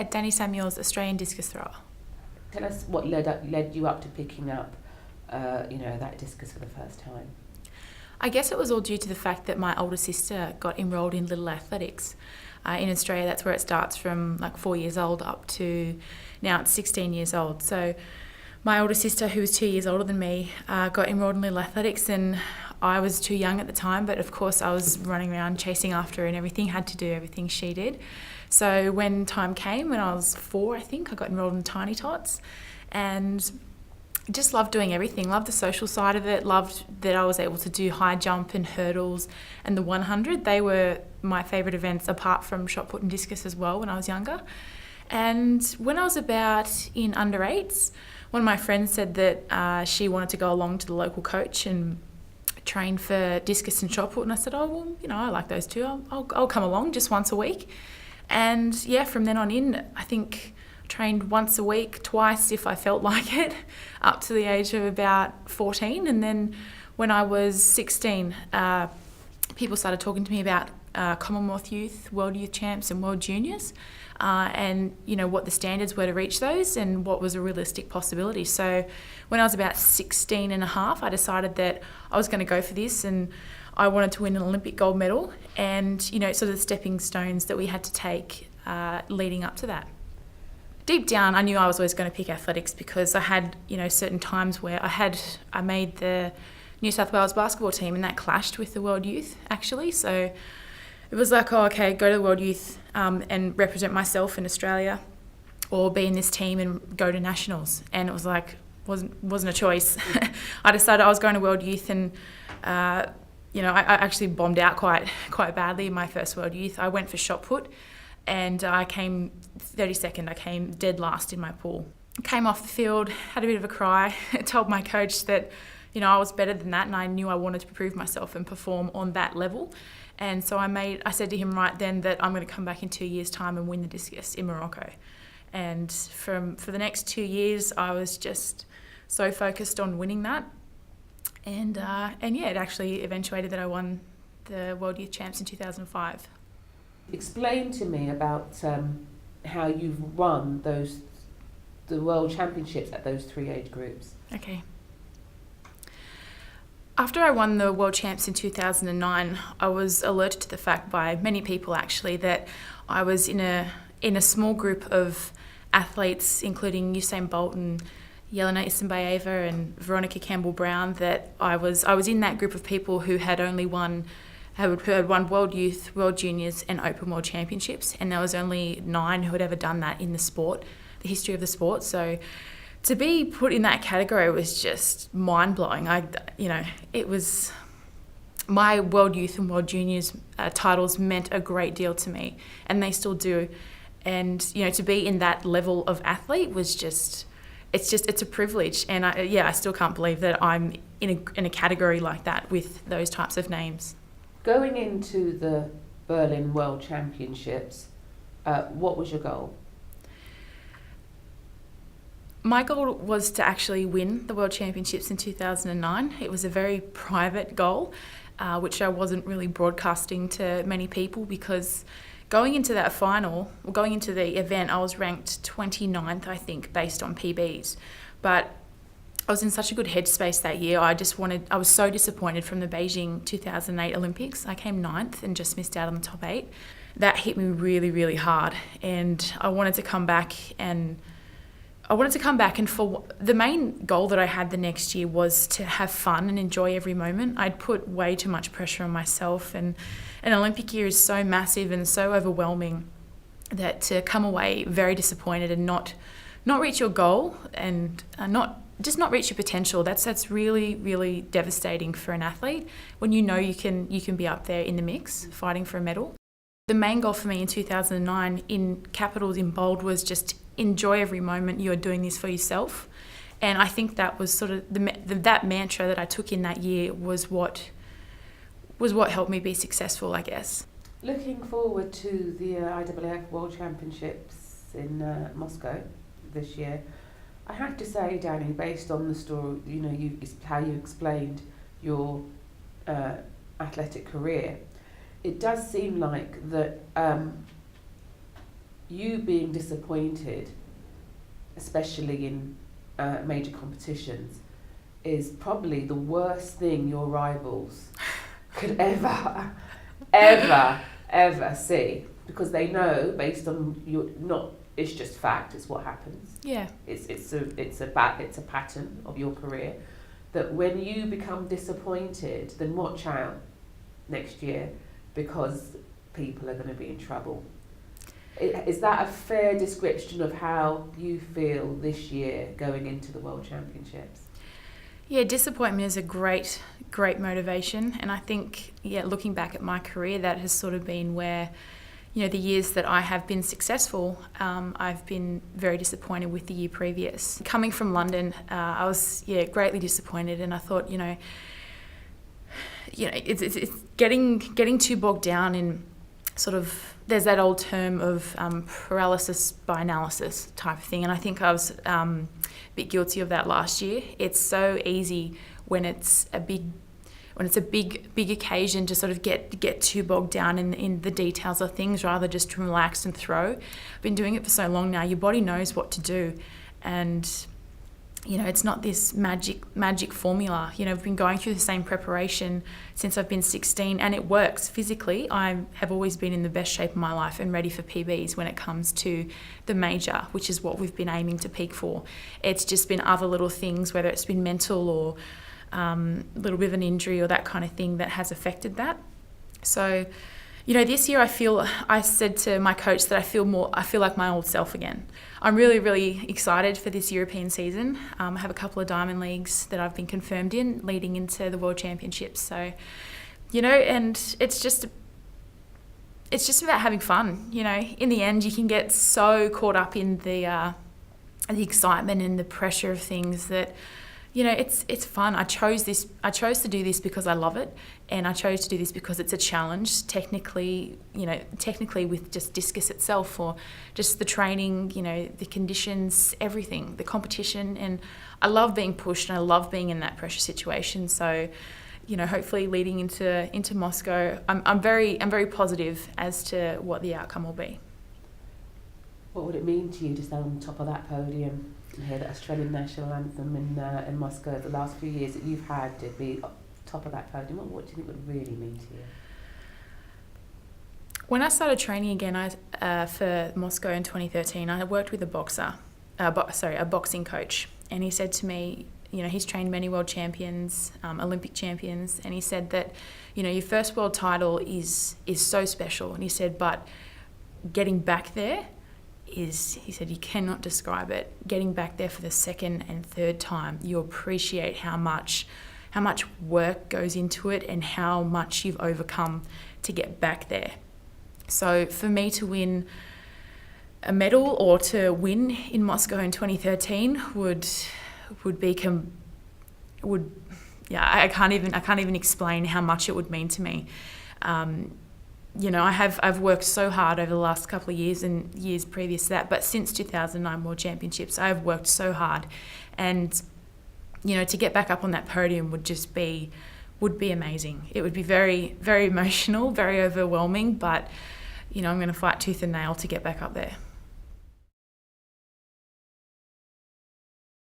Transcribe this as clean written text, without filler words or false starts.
Dani Samuels, Australian discus thrower. Tell us what led you up to picking up, that discus for the first time. I guess it was all due to the fact that my older sister got enrolled in Little Athletics. In Australia, that's where it starts from like 4 years old up to now it's 16 years old. So my older sister, who was 2 years older than me, got enrolled in Little Athletics, and I was too young at the time, but of course I was running around chasing after her and everything, had to do everything she did. So when time came, when I was 4, I think, I got enrolled in Tiny Tots, and just loved doing everything, loved the social side of it, loved that I was able to do high jump and hurdles and the 100. They were my favourite events apart from shot put and discus as well when I was younger. And when I was about in under 8s, one of my friends said that she wanted to go along to the local coach and train for discus and shot put, and I said, oh, well, I like those too. I'll come along just once a week. And yeah, from then on in, I think trained once a week, twice if I felt like it, up to the age of about 14. And then when I was 16, people started talking to me about Commonwealth Youth, World Youth Champs and World Juniors, and what the standards were to reach those and what was a realistic possibility. So when I was about 16 and a half, I decided that I was going to go for this, and I wanted to win an Olympic gold medal, and sort of the stepping stones that we had to take leading up to that. Deep down, I knew I was always going to pick athletics because I had, certain times where I made the New South Wales basketball team, and that clashed with the World Youth, actually. So it was like, go to the World Youth and represent myself in Australia, or be in this team and go to nationals. And it was like, wasn't a choice. I decided I was going to World Youth, and I actually bombed out quite badly in my first World Youth. I went for shot put, and I came 32nd. I came dead last in my pool. Came off the field, had a bit of a cry, told my coach that, I was better than that, and I knew I wanted to prove myself and perform on that level. And so I said to him right then that I'm going to come back in 2 years' time and win the discus in Morocco. And for the next 2 years, I was just so focused on winning that. And it actually eventuated that I won the World Youth Champs in 2005. Explain to me about how you've won the World Championships at those 3 age groups. Okay. After I won the World Champs in 2009, I was alerted to the fact by many people actually that I was in a small group of athletes, including Usain Bolt and Jelena Isinbayeva and Veronica Campbell-Brown, that I was in that group of people who had won World Youth, World Juniors and Open World Championships, and there was only 9 who had ever done that in the sport, the history of the sport. So to be put in that category was just mind-blowing. It was, my World Youth and World Juniors titles meant a great deal to me, and they still do. And to be in that level of athlete was it's a privilege, and I still can't believe that I'm in a category like that with those types of names. Going into the Berlin World Championships, what was your goal? My goal was to actually win the World Championships in 2009. It was a very private goal, which I wasn't really broadcasting to many people, because going into the event, I was ranked 29th, I think, based on PBs. But I was in such a good headspace that year. I was so disappointed from the Beijing 2008 Olympics. I came 9th and just missed out on the top 8. That hit me really, really hard. And I wanted to come back, and for the main goal that I had the next year was to have fun and enjoy every moment. I'd put way too much pressure on myself, and an Olympic year is so massive and so overwhelming that to come away very disappointed and not reach your goal and not reach your potential, that's really, really devastating for an athlete when you can be up there in the mix fighting for a medal. The main goal for me in 2009 in capitals in bold was just enjoy every moment. You're doing this for yourself. And I think that was sort of that mantra that I took in that year was what helped me be successful, I guess. Looking forward to the IAAF World Championships in Moscow this year, I have to say, Dani, based on the story, how you explained your athletic career, it does seem like that you being disappointed, especially in major competitions, is probably the worst thing your rivals could ever see, because they know, based on your, not, it's just fact, it's what happens. Yeah. It's a pattern of your career, that when you become disappointed, then watch out next year, because people are going to be in trouble. Is that a fair description of how you feel this year going into the World Championships? Yeah, disappointment is a great motivation. And I think, looking back at my career, that has sort of been where, the years that I have been successful, I've been very disappointed with the year previous. Coming from London, I was, greatly disappointed, and I thought, it's getting too bogged down in sort of, there's that old term of paralysis by analysis type of thing, and I think I was a bit guilty of that last year. It's so easy when it's a big occasion to sort of get too bogged down in the details of things, rather just to relax and throw. I've been doing it for so long now. Your body knows what to do, and it's not this magic formula. I've been going through the same preparation since I've been 16, and it works physically. I have always been in the best shape of my life and ready for PBs when it comes to the major, which is what we've been aiming to peak for. It's just been other little things, whether it's been mental or a little bit of an injury or that kind of thing, that has affected that. So, this year I said to my coach that I feel like my old self again. I'm really, really excited for this European season. I have a couple of diamond leagues that I've been confirmed in leading into the World Championships. So, and it's just about having fun. In the end, you can get so caught up in the excitement and the pressure of things that, it's fun. I chose to do this because I love it, and I chose to do this because it's a challenge technically with just discus itself, or just the training, the conditions, everything, the competition, and I love being pushed and I love being in that pressure situation. So, hopefully leading into Moscow, I'm very positive as to what the outcome will be. What would it mean to you to stand on top of that podium and hear the Australian national anthem in Moscow? The last few years that you've had to be top of that podium, what do you think would really mean to you? When I started training again for Moscow in 2013, I worked with a boxing coach, and he said to me, he's trained many world champions, Olympic champions, and he said that, your first world title is so special, and he said, but getting back there he said, you cannot describe it. Getting back there for the second and third time, you appreciate how much work goes into it and how much you've overcome to get back there. So for me to win a medal, or to win in Moscow in 2013, I can't even explain how much it would mean to me. I've worked so hard over the last couple of years and years previous to that, but since 2009 World Championships, I've worked so hard, and to get back up on that podium would be amazing. It would be very, very emotional, very overwhelming, but I'm going to fight tooth and nail to get back up there.